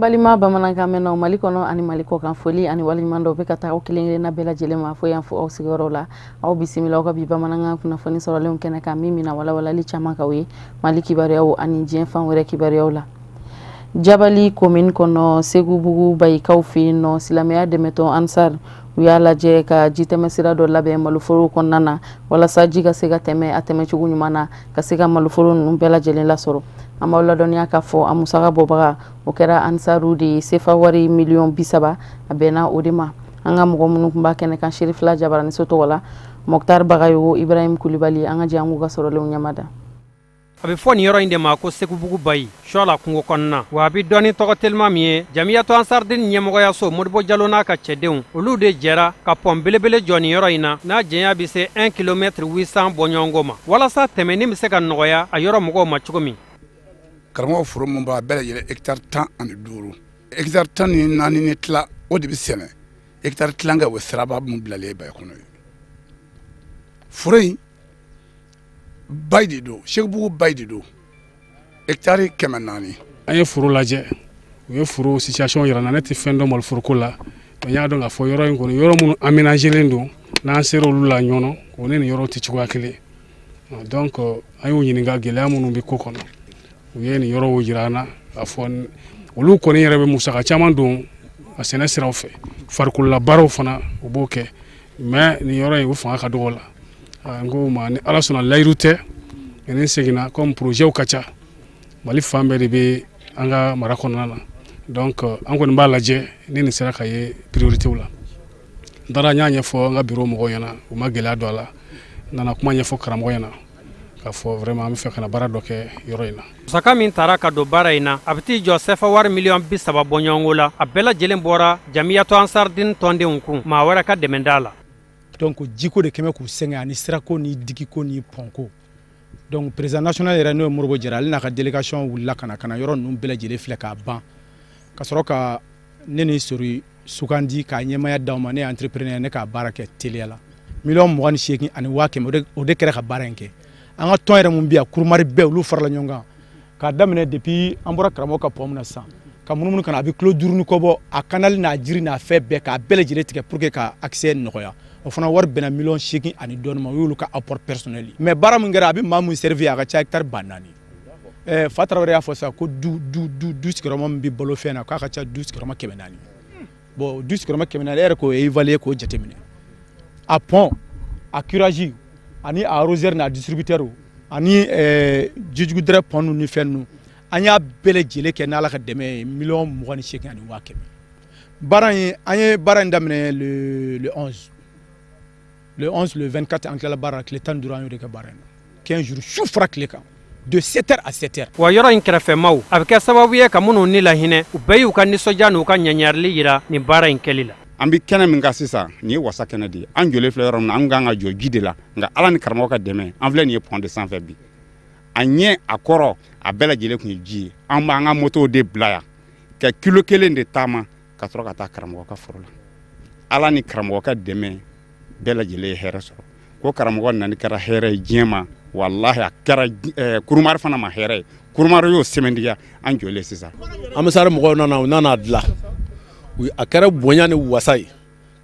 balima bamanankan mɛnnaw Mali kɔnɔ ani Mali kɔ kan foli ani waliɲuman dɔ bɛ ka taa aw kelen-kelenna bɛɛ lajɛlen ma fo yan fo aw sigiyɔrɔ la aw bisimila aw ka bi bamanankan kunnafoni sɔrɔlenw kɛnɛ kan min mina walawalali caman k'aw ye Mali kibaruyaw ani diɲɛ fan wɛrɛ kibaruyaw la. Jabali commune kɔnɔ Segubugu Bayikaw fɛ yen nɔ silamɛya dɛmɛtɔn Ansar u y'a lajɛ ka jitɛmɛsira dɔ labɛn maloforo kɔnɔna na walasa ji ka se ka tɛmɛ a tɛmɛcogo ɲuman na ka se ka maloforo ninnu bɛɛ lajɛlen lasɔrɔ. An b'aw ladɔnniya k'a fɔ a musaka bɔbaga o kɛra Ansaru de ye sefa wari $30,000 a bɛnna o de ma. An ka mɔgɔ minnu tun b'a kɛnɛ kan Sherifila Jabaraniso tɔgɔ la Moktar Bagayogo Ibrahim Kulibali an ka jɛ an k'u ka sɔrɔlenw ɲamada. A bɛ fɔ nin yɔrɔ in de ma ko Segubugu Bayi Suala kungo kɔnɔna wa a bɛ dɔɔni tɔgɔ telima min ye Jamiyatu Ansardin ɲɛmɔgɔyaso Modibo Jalo n'a ka cɛdenw olu de jɛra ka pɔn belebele jɔ nin yɔrɔ in na n'a jɛnya bɛ se 1 km 800 bɔɲɔgɔnko ma walasa tɛmɛni bɛ se ka nɔgɔya a yɔrɔ mɔgɔw ma cogo min. Karamɔgɔ foro mun b'a bɛɛ lajɛlen hectare 15 hectare 14 ni tila o de bɛ sɛnɛ hectare tilankɛ o siraba mun bilalen Bayi kɔnɔ ye foro in Bayi de don Segubugu Bayi de don hectare 400 an ye foro lajɛ u ye foro situation yira na ne tɛ fɛn dɔn maliforoko la mais n y'a dɔn k'a fɔ yɔrɔ in kɔnɔ yɔrɔ minnu aménagelen don n'an sera olu la ɲɔgɔn o ne ni yɔrɔ tɛ cogoya kelen donc an y'u ɲininka gɛlɛya minnu bɛ ko kɔnɔ u ye nin yɔrɔw jira an na k'a fɔ olu kɔni yɛrɛ bɛ musaka caman don a sɛnɛ siraw fɛ farikololabaaraw fana u b'o kɛ mais nin yɔrɔ in u fanga ka dɔgɔ la n ko ma ni Ala sɔnna layiru tɛ ni seginna comme projet ka ca Mali fan bɛɛ de bɛ an ka mara kɔnɔna na donc an kɔni b'a lajɛ ni nin sera ka ye priorité la n taara n y'a ɲɛfɔ an ka bureau mɔgɔw ɲɛna u ma gɛlɛya don a la n nana kuma ɲɛfɔ karamɔgɔ ɲɛna k'a fɔ vraiment an bɛ fɛ ka na baara dɔ kɛ yɔrɔ in na. Musaka min taara ka don baara in na a bɛ t'i jɔ sefa wari $30,000 bɔɲɔgɔnko la a bɛɛ lajɛlen bɔra Jamiyatu Ansardin tɔndenw kun maa wɛrɛ ka dɛmɛ d'a la. Donc jiko de kɛmɛ k'u sɛgɛn ani sirako ni digiko ni pɔnko donc président national yɛrɛ n'o ye Modibo Jara ale n'a ka délégation wulila ka na yɔrɔ ninnu bɛɛ lajɛlen filɛ k'a ban ka sɔrɔ ka ne ni Sori sugandi k'a ɲɛmaya d'aw ma ne ye entrepreneur ne k'a baara kɛ teliya la $28,000 ani $100,000 o de kɛra ka baara in kɛ an ka tɔn yɛrɛ mun bɛ yan kurumari bɛɛ olu farala ɲɔgɔn kan k'a daminɛ depuis an bɔra karamɔgɔ ka pɔn min na sisan ka munumunu kana a bɛ kilo 5 ni kɔ bɔ a kanali n'a jiri n'a fɛn bɛɛ k'a bɛɛ lajɛlen tigɛ pour que ka accès nɔgɔya o fana wari bɛnna $8,000 ani dɔɔni ma o y'olu ka apport personnel ye mais baara min kɛra a bɛ maa mun servir a ka ca hectare 400 Fa Tarawele y'a fɔ sisan ko du sigiyɔrɔma min bɛ balo fɛn na k'a ka ca du sigiyɔrɔma 400 bon du sigiyɔrɔma 400 e yɛrɛ k'o évaluer k'o jateminɛ a pont a curage ani a arroseur n'a distributeur ani jijugudɛrɛ pont ni fɛn ninnu an y'a bɛɛ lajɛlen kɛ n'Ala ka dɛmɛ ye $28,000 ani $100,000 baara in an ye baara in daminɛ le 11 le 24 an tilala baara tile 15 an y'o de kɛ baara in na 15 jours su fara tile kan de 7h à 7h. Wa yɔrɔ in kɛrɛfɛmaw a bɛ kɛ sababu ye ka minnu ni lahinɛ u bɛɛ y'u ka nisɔndiya n'u ka ɲɛɲɛrili yira nin baara in kɛli la. An bɛ kɛnɛ min kan sisan nin ye wasa kɛnɛ de ye an jɔlen filɛ yɔrɔ min na an kan ka jɔ ji de la nka Ala ni karamɔgɔ ka dɛmɛ an filɛ nin ye pont de sanfɛ bi a ɲɛ a kɔrɔ a bɛɛ lajɛlen tun ye ji ye an b'an ka motow de bila yan ka kilo 1 de taama ka sɔrɔ ka taa karamɔgɔ ka foro la Ala ni karamɔgɔ ka dɛmɛ bɛɛ lajɛlen ye hɛrɛ sɔrɔ ko karamɔgɔ nani kɛra hɛrɛ ye diɲɛ ma wallahi a kɛra kurumari fana ma hɛrɛ ye kurumari y'o sɛmɛntiya an jɔlen sisan an bɛ sari mɔgɔw nana u nana dilan a kɛra bonya ni wasa ye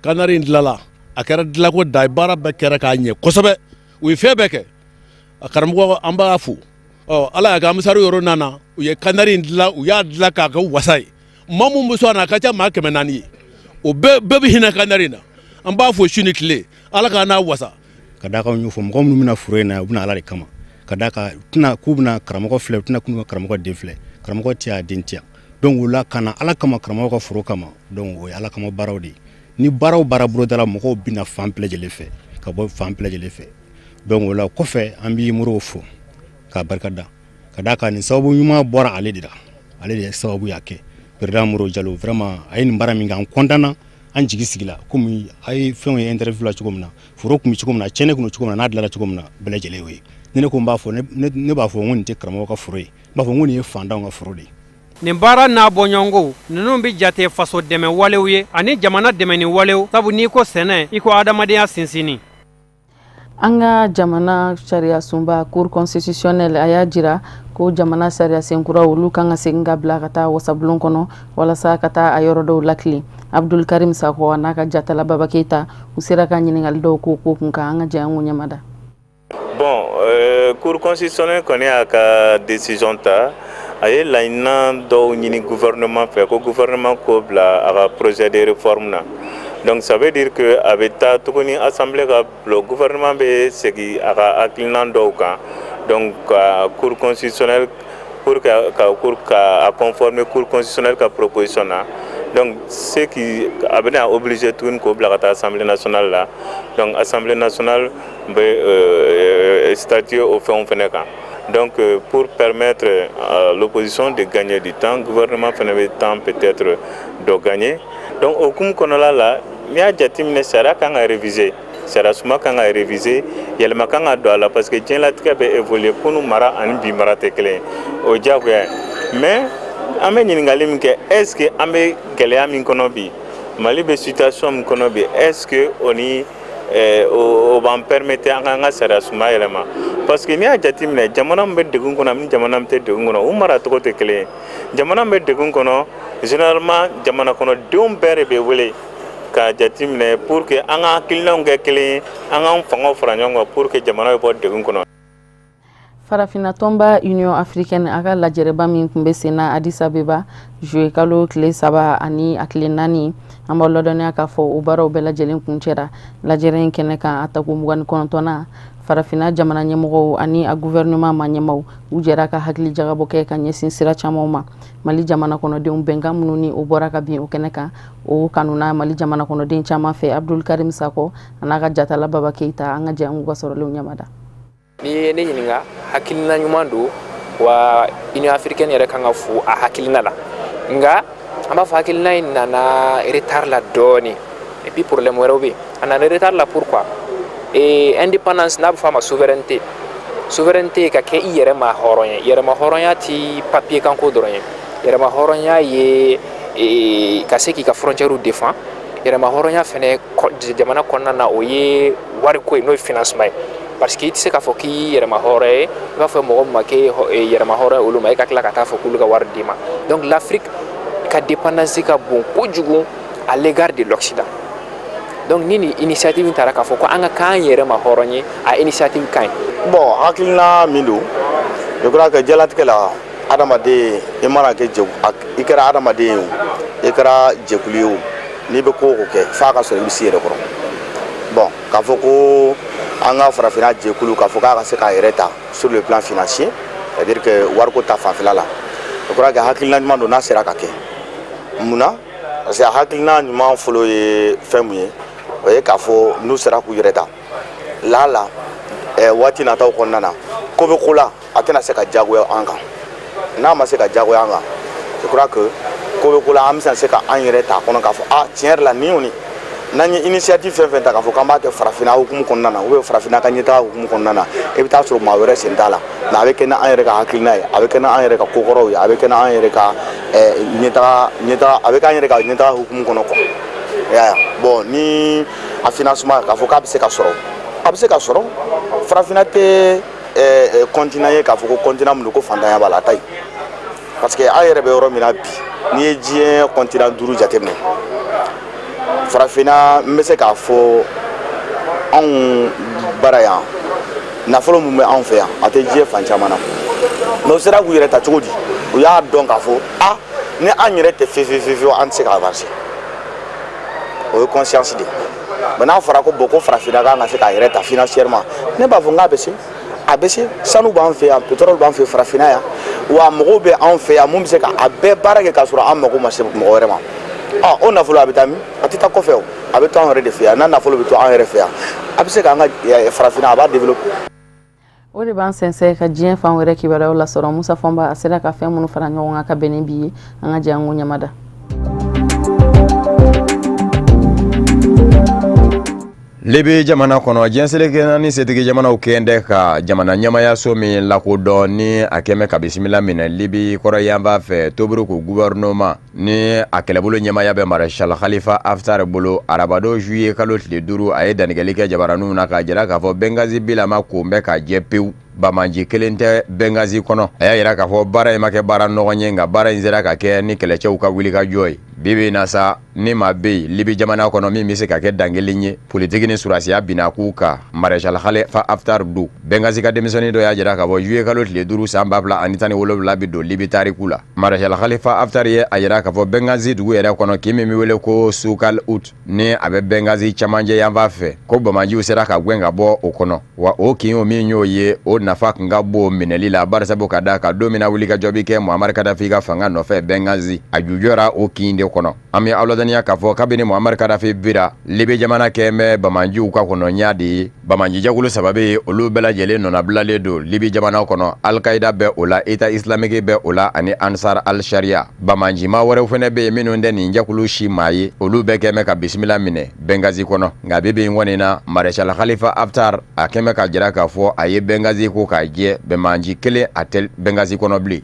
kanari in dilala a kɛra dilanko da baara bɛɛ kɛra k'a ɲɛ kosɛbɛ u ye fɛn bɛɛ kɛ a karamɔgɔ an b'a fo Ala y'a kɛ an bɛ sari yɔrɔ nana u ye kanari in dilan u y'a dilan k'a kɛ wasa ye maa mun bɛ sɔn a na a ka ca maa 400 ye o bɛɛ bɛ hinɛ kanari in na an b'a fo su ni tile Ala k'a n'a wasa ka da ka ɲɛfɔ mɔgɔ minnu bɛna foro in na u bɛna Ala de kama ka da ka tɛna k'u bɛna karamɔgɔ filɛ u tɛna k'u karamɔgɔ den filɛ karamɔgɔ tɛ a den tɛ donc o la kana Ala kama karamɔgɔ ka foro kama donc o ye Ala kama baaraw de ye ni baaraw baara bolodala mɔgɔw bɛna fan bɛɛ lajɛlen fɛ ka bɔ fan bɛɛ lajɛlen fɛ donc o la kɔfɛ an b'i Modibo fo k'a barikada ka da ka nin sababu ɲuman bɔra ale de la ale de ye sababu y'a kɛ président Modibo Jalo vraiment a ye nin baara min kɛ an content na an jigi sigila komi a ye fɛnw ye interview la cogo min na foro kun bɛ cogo min na cɛnɛ kun bɛ cogo min na n'a dilanna cogo min na bɛɛ lajɛlen y'o ye ni ne ko n b'a fɔ ne b'a fɔ n ko nin tɛ karamɔgɔ ka foro ye n b'a fɔ n ko nin ye fantanw ka foro de ye. Nin baara n'a bɔɲɔgɔnko ninnu bɛ jate faso dɛmɛ walew ye ani jamana dɛmɛ ni walew sabu n'i ko sɛnɛ i ko adamadenya sinsinni. An ka jamana sariya sunba Cour constitutionnelle a y'a jira ko jamana sariya senkura olu kan ka segin ka bila ka taa wasabulon kɔnɔ walasa ka taa a yɔrɔ dɔw lakili. Abdul Karim Sako n'a ka Jatala Baba Keita u sera ka ɲininkali dɔw ko kun kan an ka jango ɲamada. Bon, Cour constitutionnelle kɔni y'a ka décision ta a ye laɲinina dɔw ɲini gouvernement fɛ ko gouvernement ko bila a ka projet de réforme na. Donc ça veut dire que a bɛ taa tuguni assemblée ka bilo gouvernement bɛ segin a ka hakilina dɔw kan. Donc Cour constitutionnelle pour ka conformer Cour constitutionnelle ka proposition na. Donc ce qui a bien obligé tout une couple à l'Assemblée nationale là. Donc l'Assemblée nationale va statuer au fait on fait. Donc pour permettre à l'opposition de gagner du temps, le gouvernement fait le temps peut-être de gagner. Donc au coup qu'on a là, il y a des gens qui sont révisés. C'est souvent quand on a révisé, il y a le macan à doigt là parce que tiens la truc a évolué pour nous mara en bimara teclé au diable. Mais ame nyingalim ke est-ce que ame gelea min kono bi mali be situation min kono bi est-ce que oni o ban permettre anga sara suma yelema parce que ni a jatimne jamana mbe degun kono min jamana mte degun kono umara to te kele jamana mbe degun kono généralement jamana kono dum bere be wele ka jatimne pour que anga kilnon ke kele anga fango franjongo pour que jamana be degun kono. Farafina tomba Union Africaine aka lajɛrɛba min kun bɛ sen na Addis Abeba juillet kalo tile 3 ani a tile 4 an b'a ladɔnniya k'a fɔ o baaraw bɛɛ lajɛlen kuncɛra lajɛrɛ in kɛnɛ kan a taku 29 Farafina jamana ɲɛmɔgɔw ani a gouvernement ma ɲɛmaw u jɛra ka hakili jagabɔ kɛ ka ɲɛsin sira camanw ma Mali jamana kɔnɔdenw bɛnkan minnu ni o bɔra ka bin o kɛnɛ kan o kanuna Mali jamana kɔnɔden caman fɛ Abdul Karim Sako a n'a ka Jatala Baba Keita an ka jɛ an k'u ka sɔrɔlenw ɲamada. Ni ye ne ɲininka hakilina ɲuman don wa Union Africaine yɛrɛ kan ka fo a hakilina la nka an b'a fɔ hakilina in nana retard la dɔɔni et puis problème wɛrɛw bɛ a nana retard la pourquoi indépendance n'a bɛ fɔ a ma souveraineté ka kɛ i yɛrɛ ma hɔrɔn ye yɛrɛma hɔrɔnya ti papier kanko dɔrɔn ye yɛrɛma hɔrɔnya ye ka se k'i ka frontière défend yɛrɛma hɔrɔnya fɛnɛ jamana kɔnɔna na o ye wariko ye n'o ye financement ye parce que tu sais k'a fɔ k'i yɛrɛma hɔrɔn ye i b'a fɔ mɔgɔ min ma k'e yɛrɛma hɔrɔn ye olu ma e ka tila ka taa fɔ k'olu ka wari d'i ma donc l'Afrique ka dépendance ka bon kojugu à l'égard de l'Occident donc ni initiative taara k'a fɔ ko an ka k'an yɛrɛma hɔrɔn ye a initiative ka ɲi. Bon hakilina min don je crois que diɲɛlatigɛ la adamaden i mana kɛ i kɛra adamaden ye o i kɛra jɛkulu ye o n'i bɛ ko o ko kɛ f'a ka sɔrɔ i bɛ s'i yɛrɛ kɔrɔ bon k'a fɔ ko an ka farafina jɛkulu k'a fɔ k'a ka se k'a yɛrɛ ta sur le plan financier c'est à dire que wariko ta fanfɛla la je crois que hakilina ɲuman don n'a sera ka kɛ munna parce que hakilina ɲuman fɔlɔ ye fɛn mun ye o ye k'a fɔ n'u sera k'u yɛrɛ ta la waati nataw kɔnɔna na ko bɛ ko la a tɛna se ka jagoya an kan n'a ma se ka jagoya an kan je crois que ko bɛ ko la an bɛ se ka an yɛrɛ ta kɔnɔ k'a fɔ tiɲɛ yɛrɛ la nin kɔni n'an ye initiative fɛn fɛn ta k'a fɔ k'an b'a kɛ farafina hukumu kɔnɔna na ou bien farafina ka ɲɛtaga hukumu kɔnɔna na i bɛ taa sɔrɔ maa wɛrɛ sen t'a la mais a bɛ kɛ n'an yɛrɛ ka hakilina ye a bɛ kɛ n'an yɛrɛ ka kokɔrɔw ye a bɛ kɛ n'an yɛrɛ ka ɲɛtaga a bɛ k'an yɛrɛ ka ɲɛtaga hukumu kɔnɔ quoi bon ni a financement k'a fɔ k'a bɛ se ka sɔrɔ a bɛ se ka sɔrɔ farafina tɛ continent ye k'a fɔ ko continent min don ko fantanya b'a la a ta yen parce que an yɛrɛ bɛ yɔrɔ min na bi n'i ye diɲɛ continent 5 jateminɛ farafina n bɛ se k'a fɔ anw bara yan nafolo min bɛ anw fɛ yan a tɛ diɲɛ fan caman na mais u sera k'u yɛrɛ ta cogo di u y'a dɔn k'a fɔ ni an yɛrɛ tɛ fewu an tɛ se k'a avancer o ye conscience de ye mais n'a fɔra ko ko farafina kan ka se k'a yɛrɛ ta financièrement ne b'a fɔ n k'a bɛ se a bɛ se sanu b'an fɛ yan pétrole b'an fɛ farafina yan wa mɔgɔw bɛ anw fɛ yan mun bɛ se ka a bɛɛ baara kɛ k'a sɔrɔ an mago ma se mɔgɔ wɛrɛ ma o nafolo a bɛ taa min a tɛ taa kɔfɛ o a bɛ to an yɛrɛ de fɛ yan n'a nafolo bɛ to an yɛrɛ fɛ yan a bɛ se k'an ka farafina a b'a développer. O de b'an sɛnsɛn ka diɲɛ fan wɛrɛ kibaruyaw lasɔrɔ Musa Fɔnba a sera ka fɛn minnu fara ɲɔgɔn kan ka bɛn ni bi ye an ka jɛ an ko ɲamada. Lebe jamana kono jenseleke ni setigi jamana ukende ka jamana nyamaya so min lakodɔn ni a kɛmɛ ka bisimila minɛ Libi kɔrɔ yanfa fɛ Tobruku gouvernement ni a kɛlɛbolo ɲamaya bɛ Marshal Khalifa Haftar bolo arabado juillet kalo tile 5 a ye danigɛli kɛ jabaraniw na ka jira k'a fɔ Benghazi bilama kun bɛ ka jɛ pewu Bamanji kelen tɛ Benghazi kɔnɔ. A y'a yira k'a fɔ baara in ma kɛ baara nɔgɔn ye nka baara in sera ka kɛ ni kɛlɛcɛw ka wuli ka jɔ ye. Bibi na sa ni maa bɛ yen Libi jamana kɔnɔ min bɛ se ka kɛ dangelen ye politiki ni surasiya binna k'u kan Marshal Khalifa Haftar don. Benghazi ka denmisɛnnin dɔ y'a jira k'a fɔ juillet kalo tile 5 san 2017 bɛ don Libi tariku la. Marshal Khalifa Haftar ye a jira k'a fɔ Benghazi dugu yɛrɛ kɔnɔ k'i min bɛ wele ko Soukal Out ni a bɛ Benghazi cɛmancɛ yanfan fɛ ko Bamanjiw sera ka gɛn ka bɔ o kɔnɔ wa o kin o min y'o ye o nafa kun ka bon minɛli la barisabu ka da ka don min na wuli ka jɔ bi kɛ Muammar Kadhafi ka fanga nɔfɛ Benghazi a jujɔra o kin de kɔnɔ. An bɛ awladaniya k'a fɔ kabini Muammar Kadhafi bira Libi jamana kɛ bɛ Bamanjiw ka kɔnɔnya de ye. Bamanji jɛkulu saba bɛ yen olu bɛɛ lajɛlen nɔnabilalen don Libi jamana kɔnɔ. Al-Qaida bɛ o la, État islamique bɛ o la ani Ansar al-Sharia. Bamanji maa wɛrɛw fɛnɛ bɛ yen minnu tɛ nin jɛkulu si maa ye olu bɛɛ kɛ bɛ ka bisimila minɛ Benghazi kɔnɔ. Nka bibi in kɔni na Marshal Khalifa Haftar a kɛ bɛ ka jira k'a fɔ a ye Benghazi ko k'a jɛ Bamanji kelen a tɛ Benghazi kɔnɔ bilen.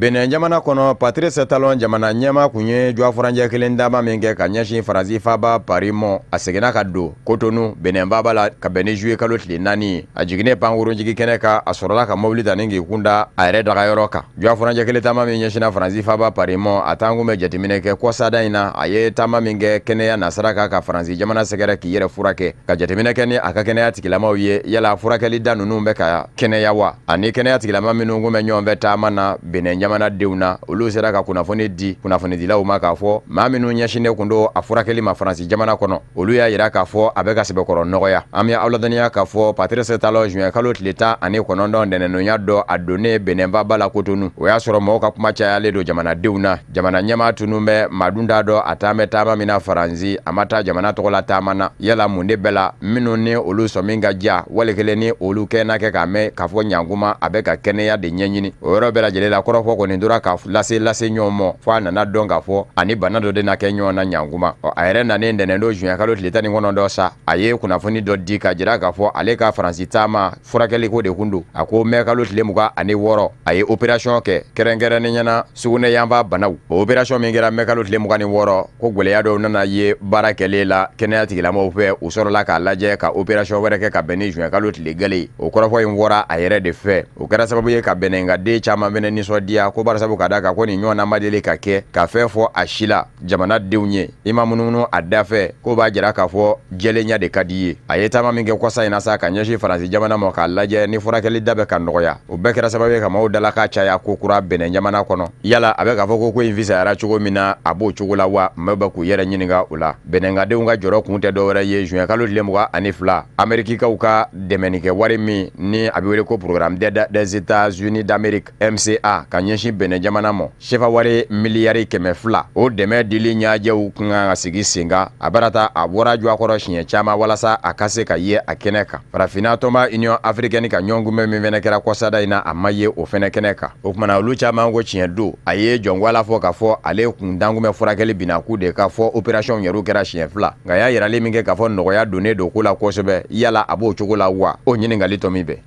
Benin jamana kɔnɔ Patrice Talon jamana ɲɛma kun ye jɔfuranjɛ kelen dama min kɛ ka ɲɛsin Faransi faba Paris mɔ a seginna ka don Cotonou Benin baba la ka bɛn ni juillet kalo tile 4 a jiginnen pankurunjigi kɛnɛ kan a sɔrɔla ka mobili ta ni k'i kunda a yɛrɛ dagayɔrɔ kan. Jɔfuranjɛ kelen taama min ɲɛsinna Faransi faba Paris mɔ a t'an kun bɛ jateminɛ kɛ kɔsada in na a ye taama min kɛ kɛnɛya nasara kan ka Faransi jamana sɛgɛrɛ k'i yɛrɛ furakɛ ka jateminɛ kɛ ni a ka kɛnɛya tigilamaw ye yala furakɛli da ninnu bɛ ka kɛnɛya wa ani kɛnɛya tigilama minnu kun bɛ ɲɔgɔn fɛ taama na Benin jamana denw na olu sera ka kunnafoni di kunnafonidilaw ma k'a fɔ maa minnu ɲɛsinnen kun do a furakɛli ma Faransi jamana kɔnɔ olu y'a yira k'a fɔ a bɛ ka sɛbɛkɔrɔ nɔgɔya. An bɛ awladaniya k'a fɔ Patrice Talon juin kalo tile 19 dɛnɛndonya dɔ a donnen Benin baba la Cotonou o y'a sɔrɔ mɔgɔw ka kuma cayalen don jamanadenw na. Jamana ɲɛmaa tunu bɛ madun t'a dɔn a taa bɛ taama min na Faransi a ma taa jamana tɔgɔ la taama na yala mun de bɛɛ la minnu ni olu sɔmin ka diya wali kelen ni olu kɛnɛ kɛ k'a mɛn k'a fɔ ɲankuma a bɛ ka kɛnɛya de ɲɛɲini o yɔrɔ bɛɛ lajɛlen la kɔrɔfɔ kɔni tora ka lase ɲɔgɔn mɔ fo a nana dɔn k'a fɔ ani bana dɔ de na kɛ ɲɔgɔn na ɲankuma a yɛrɛ nanen dɛnɛndo juin kalo tile 19 sa a ye kunnafoni dɔ di ka jira k'a fɔ ale ka Faransi taama furakɛli ko de kun don a ko mɛ kalo tile 26 a ye opération kɛ kɛrɛnkɛrɛnnen ɲɛna sugunɛ yanfa banaw o opération min kɛra mɛ kalo tile 26 ko gwɛlɛya dɔw nana ye baara kɛlen la kɛnɛya tigilamaw fɛ u sɔrɔla k'a lajɛ ka opération wɛrɛ kɛ ka bɛn ni juin kalo tile gɛlɛn o kɔrɔfɔ in wɔra a yɛrɛ de fɛ o kɛra sababu ye ka Benin ka den caman fɛnɛ nisɔndiya ko barisabu ka da kan ko nin ɲɔgɔn na ma deli ka kɛ ka fɛn fɔ a si la jamanadenw ye i ma munumunu a da fɛ ko b'a jira k'a fɔ jɛlenya de ka di ye a ye taama min kɛ kɔsa in na sa ka ɲɛsin Faransi jamana ma k'a lajɛ ni furakɛli da bɛ ka nɔgɔya o bɛɛ kɛra sababu ye ka maaw dala ka caya ko kura Benin jamana kɔnɔ yala a bɛ k'a fɔ ko in fisayara cogo min na a b'o cogo la wa mɛ bɛ k'u yɛrɛ ɲininka o la Beninkadenw ka jɔrɔ kun tɛ dɔwɛrɛ ye juin kalo tile 22 Amerikikaw ka dɛmɛnikɛ wari min ni a bɛ wele ko programme d'aide des États-Unis d'Amérique MCA ka ɲɛsin Benin jamana ma sefa wari miliyari 200 o dɛmɛ dili ɲajɛw kan ka sigi sen kan a barata a bɔra jɔakɔrɔ siɲɛ caman walasa a ka se ka ye a kɛnɛ kan farafinna tɔnba Union africaine ka ɲɔngumɛ min fɛnɛ kɛra kɔsada in na a ma ye o fɛnɛ kɛnɛ kan o kumana olu caman ko tiɲɛ don a ye jɔngwala fɔ k'a fɔ ale kun dangumɛ furakɛli binaku de ka fɔ opération yɛrɛ kɛra siɲɛ 2 nka y'a yiralen min kɛ k'a fɔ nɔgɔya donnen don ko la kosɛbɛ yala a b'o cogo la wa o ɲiningali tɔ min bɛ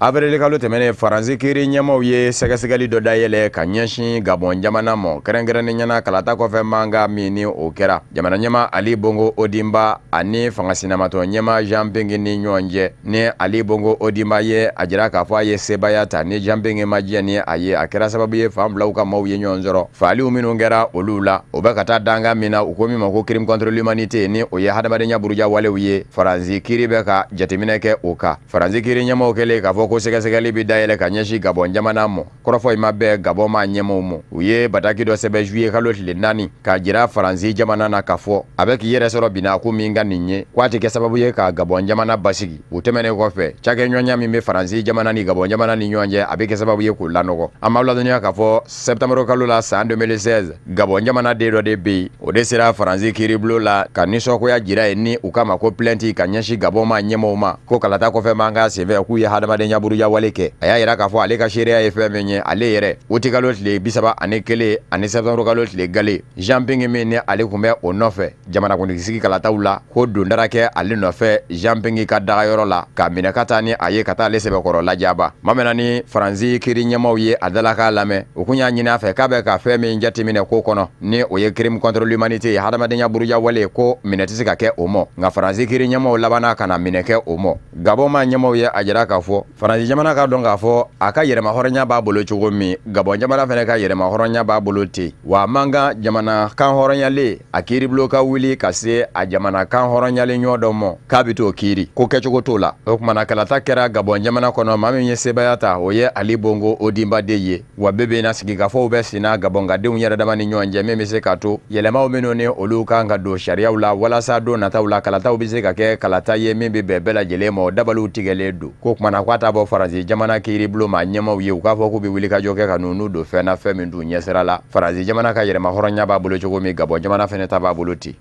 avril kalo tɛmɛnen Faransi kiri ɲɛmaw ye sɛgɛsɛgɛli dɔ dayɛlɛ ka ɲɛsin Gabon jamana mɔ kɛrɛnkɛrɛnnen ɲɛna kalata kɔfɛ manga min ni o kɛra jamana ɲɛma Ali Bongo Odimba ani fangasiinamatɔ ɲɛma Jean Ping ni ɲɔgɔn cɛ ni Ali Bongo Odimba ye a jira k'a fɔ a ye sebaya ta ni Jean Ping ma diɲɛ ni a ye a kɛra sababu ye fan filaw ka maaw ye ɲɔgɔn sɔrɔ faaliw minnu kɛra olu la o bɛ ka taa danga min na u ko min ma ko crime contre l'humanité ni o ye hadamadenya buruja walew ye Faransi kiri bɛ ka jateminɛ kɛ o kan Faransi kiri ɲɛmaw kɛlen k'a fɔ ko sɛgɛsɛgɛli bi dayɛlɛ ka ɲɛsin Gabon jamana mɔ kɔrɔfɔ in ma bɛɛ Gabon ma ɲɛmaw mɔ u ye bataki dɔ sɛbɛn juillet kalo tile 4 k'a jira Faransi jamana na k'a fɔ a bɛ k'i yɛrɛ sɔrɔ binaku min ka nin ye k'a tɛ kɛ sababu ye ka Gabon jamana basigi u tɛmɛnen kɔfɛ cakɛɲɔgɔnya min bɛ Faransi jamana ni Gabon jamana ni ɲɔgɔn cɛ a bɛ kɛ sababu ye k'o lanɔgɔ an b'a ladɔnniya k'a fɔ septembre kalo la san 2016 Gabon jamana den dɔ de bɛ yen o de sera Faransi kiiribulon la ka nisɔngoya jira yen ni u k'a ma ko plainte ka ɲɛsin Gabon ma ɲɛmaw ma ko kalata kɔfɛ man ka senfɛ k'u ye hadamadenya buruja wale kɛ a y'a yira k'a fɔ ale ka seereya ye fɛn min ye ale yɛrɛ o tɛ kalo tile 31 ani septembre kalo tile gale Jean Ping min ni ale kun bɛ o nɔfɛ jamanakuntigi kalataw la ko dondara kɛ ale nɔfɛ Jean Ping ka dagayɔrɔ la ka minɛ ka taa ni a ye ka taa ale sɛbɛkɔrɔ lajaba ma mɛnna ni Faransi kiri ɲɛmaw ye a dala k'a lamɛn u kun y'a ɲini a fɛ k'a bɛ ka fɛn min jateminɛ ko kɔnɔ ni o ye crime contre l'humanité ye hadamadenya buruja wale ko minɛ tɛ se ka kɛ o mɔ nka Faransi kiri ɲɛmaw labanna ka na minɛ kɛ o mɔ Gabon ma ɲɛmaw ye a jira k'a fɔ Faransi jamana ka dɔn k'a fɔ a ka yɛrɛma hɔrɔnya b'a bolo cogo min Gabon jamana fɛnɛ ka yɛrɛma hɔrɔnya b'a bolo ten wa man kan jamana kan hɔrɔnyalen a kiiribulon ka wuli ka se a jamana kan hɔrɔnyalen ɲɔ dɔ mɔ k'a bɛ t'o kiiri ko kɛcogo t'o la o kumana kalata kɛra Gabon jamana kɔnɔ maa min ye sebaya ta o ye Ali Bongo Odimba de ye wa bɛɛ bɛ na sigikafɔw bɛ senna Gabongadenw yɛrɛ dama ni ɲɔgɔn cɛ min bɛ se ka to yɛlɛmaw minnu ni olu kan ka don sariyaw la walasa don nataw la kalataw bɛ se ka kɛ kalata ye min bɛ bɛn bɛɛ lajɛlen ma o dabaliw tigɛlen don ko kumana k'a ta bɔ Faransi jamana kiiribulon ma ɲɛmaw ye u k'a fɔ k'u bɛ wuli ka jɔ kɛ ka n'u don fɛn na fɛn min t'u ɲɛsira la Faransi jamana ka yɛrɛma hɔrɔnya b'a bolo cogo min Gabon jamana fɛnɛ ta b'a bolo ten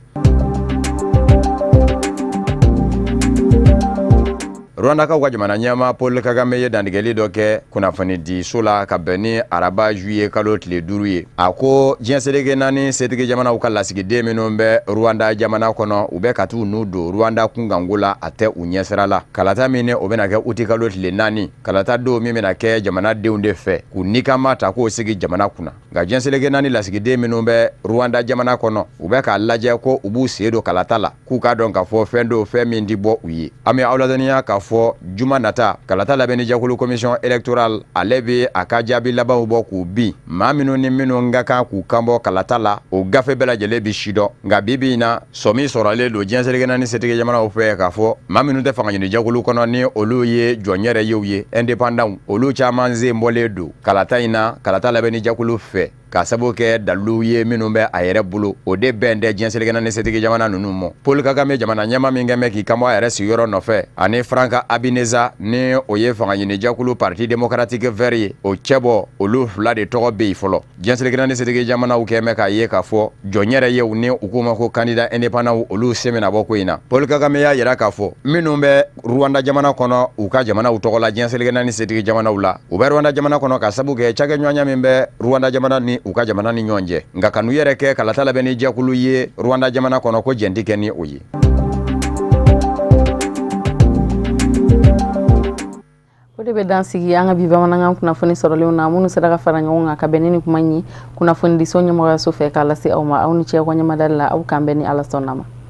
Rwandakaw ka jamana ɲɛma Paul Kagame ye dantigɛli dɔ kɛ kunnafoni di so la ka bɛn ni araba juillet kalo tile 5 ye a ko diɲɛ seleke naani setigi jamanaw ka lasigiden minnu bɛ Rwanda jamana kɔnɔ u bɛ ka t'u n'u don Rwanda kunganko la a tɛ u ɲɛsira la kalata min o bɛna kɛ uti kalo tile 4 kalata don min bɛna kɛ jamanadenw de fɛ k'u nikama ta k'o sigi jamana kunna nka diɲɛ seleke naani lasigiden minnu bɛ Rwanda jamana kɔnɔ u bɛ k'a lajɛ ko u b'u sen don kalata la k'u k'a dɔn k'a fɔ fɛn do fɛn min di bɔ u ye an bɛ aw ladɔnniya k'a fɔ juma nata kalata labɛnni jɛkulu commission électorale ale bɛ a ka jaabi labanw bɔ k'u bin maa minnu ni minnu ka kan k'u kanbɔ kalata la o gafe bɛɛ lajɛlen bi sidɔn nka bibi in na sɔmi sɔrɔlen don diɲɛ seleke naani setigi jamanaw fɛ k'a fɔ maa minnu tɛ fanga ɲini jɛkulu kɔnɔ ni olu ye jɔnyɛrɛ yew ye indépendants olu caman sen bɔlen don kalata in na kalata labɛnni jɛkulu fɛ ka sabu kɛ dalilu ye minnu bɛ a yɛrɛ bolo o de bɛn tɛ diɲɛ seleke naani setigi jamana ninnu mɔ Paul Kagame jamana ɲɛma min kɛn bɛ k'i kanbɔ a yɛrɛ sigiyɔrɔ nɔfɛ ani Franka Abineza ni o ye fanga ɲini jɛkulu parti démocratique vert ye o cɛbɔ olu fila de tɔgɔ bɛ yen fɔlɔ diɲɛ seleke naani setigi jamanaw kɛn bɛ k'a ye k'a fɔ jɔnyɛrɛ yew ni u k'u ma ko candidat indépendants olu sen bɛna bɔ ko in na Paul Kagame y'a yira k'a fɔ minnu bɛ Rwanda jamana kɔnɔ u ka jamanaw tɔgɔ la diɲɛ seleke naani setigi jamanaw la u bɛ Rwanda jamana kɔnɔ ka sabu kɛ cakɛɲɔgɔnya min bɛ Rwanda jamana ni u ka jamana ni ɲɔgɔn cɛ nka kanu yɛrɛ kɛ kalata labɛnni jɛkulu ye Rwanda jamana kɔnɔ ko jɛnti kɛ ni o ye o de bɛ dan sigi an ka bi bamanankan kunnafoni sɔrɔlenw na minnu sera ka fara ɲɔgɔn kan ka bɛn ni kuma ɲi kunnafoni di so ɲɛmɔgɔyaso fɛ k'a lase aw ma aw ni cɛ ka ɲɛmadali la aw k'an bɛn ni Ala sɔnna ma